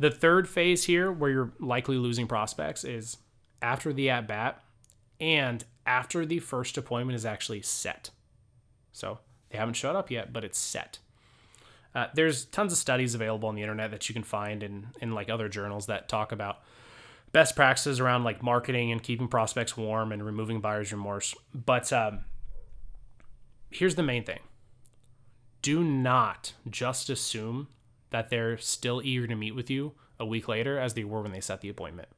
The third phase here, where you're likely losing prospects, is after the at-bat and after the first appointment is actually set. So they haven't showed up yet, but it's set. There's tons of studies available on the internet that you can find in like other journals that talk about best practices around like marketing and keeping prospects warm and removing buyer's remorse. But here's the main thing. Do not just assume that they're still eager to meet with you a week later as they were when they set the appointment.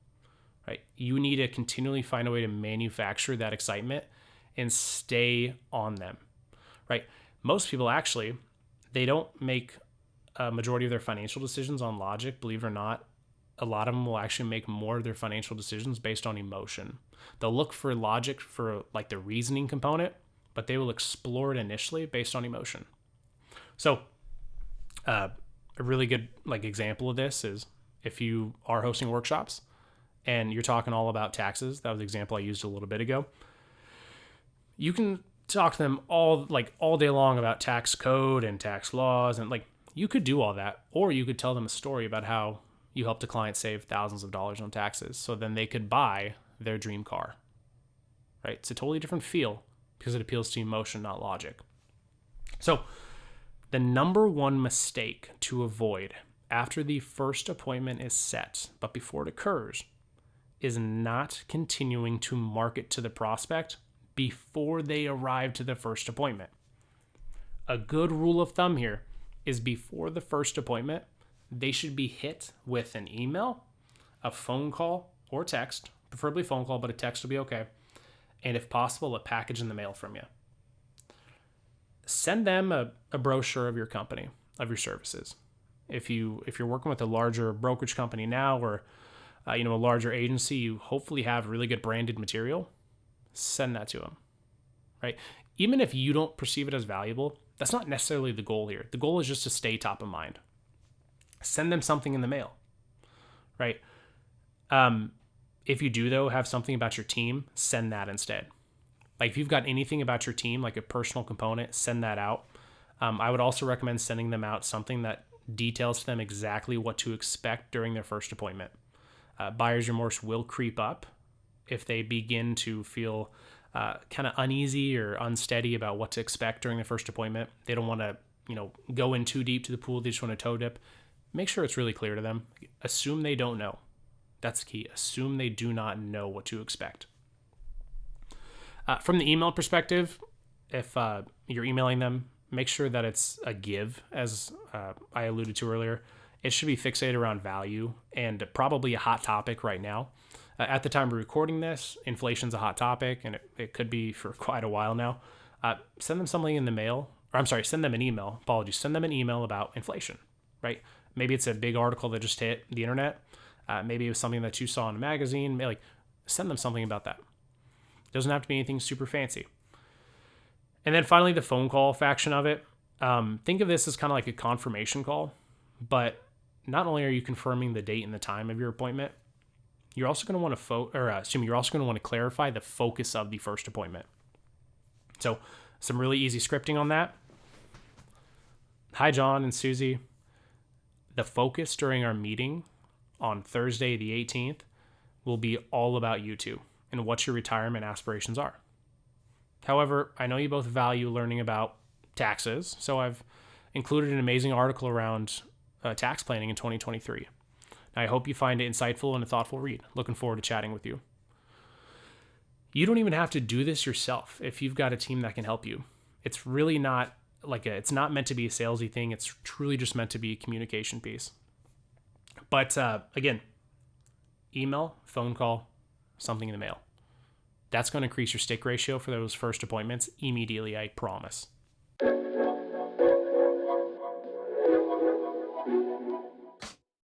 Right? You need to continually find a way to manufacture that excitement and stay on them. Right? Most people actually, they don't make a majority of their financial decisions on logic, believe it or not. A lot of them will actually make more of their financial decisions based on emotion. They'll look for logic for like the reasoning component, but they will explore it initially based on emotion. So a really good like example of this is if you are hosting workshops and you're talking all about taxes. That was the example I used a little bit ago. You can talk to them all day long about tax code and tax laws, and like you could do all that, or you could tell them a story about how you helped a client save thousands of dollars on taxes, so then they could buy their dream car. Right? It's a totally different feel because it appeals to emotion, not logic. So the number one mistake to avoid after the first appointment is set, but before it occurs, is not continuing to market to the prospect before they arrive to the first appointment. A good rule of thumb here is before the first appointment, they should be hit with an email, a phone call, or text, preferably phone call, but a text will be okay. And if possible, a package in the mail from you. Send them a brochure of your company, of your services. If you're working with a larger brokerage company now, or a larger agency, you hopefully have really good branded material. Send that to them, right? Even if you don't perceive it as valuable, that's not necessarily the goal here. The goal is just to stay top of mind. Send them something in the mail, right? If you do, though, have something about your team, send that instead. Like if you've got anything about your team, like a personal component, send that out. I would also recommend sending them out something that details to them exactly what to expect during their first appointment. Buyer's remorse will creep up if they begin to feel kind of uneasy or unsteady about what to expect during the first appointment. They don't want to, go in too deep to the pool. They just want to toe dip. Make sure it's really clear to them. Assume they don't know. That's the key. Assume they do not know what to expect. From the email perspective, if you're emailing them, make sure that it's a give, as I alluded to earlier. It should be fixated around value and probably a hot topic right now. At the time of recording this, inflation's a hot topic, and it could be for quite a while now. Send them something in the mail, send them an email. Apologies. Send them an email about inflation, right? Maybe it's a big article that just hit the internet. Maybe it was something that you saw in a magazine. Send them something about that. It doesn't have to be anything super fancy. And then finally, the phone call faction of it. Think of this as kind of like a confirmation call, but not only are you confirming the date and the time of your appointment, you're also going to want to you're also going to want to clarify the focus of the first appointment. So, some really easy scripting on that. Hi, John and Susie. The focus during our meeting on Thursday, the 18th, will be all about you two and what your retirement aspirations are. However, I know you both value learning about taxes, so I've included an amazing article around tax planning in 2023. I hope you find it insightful and a thoughtful read. Looking forward to chatting with you. You don't even have to do this yourself if you've got a team that can help you. It's really not it's not meant to be a salesy thing. It's truly just meant to be a communication piece. But again, email, phone call, something in the mail. That's going to increase your stick ratio for those first appointments immediately, I promise.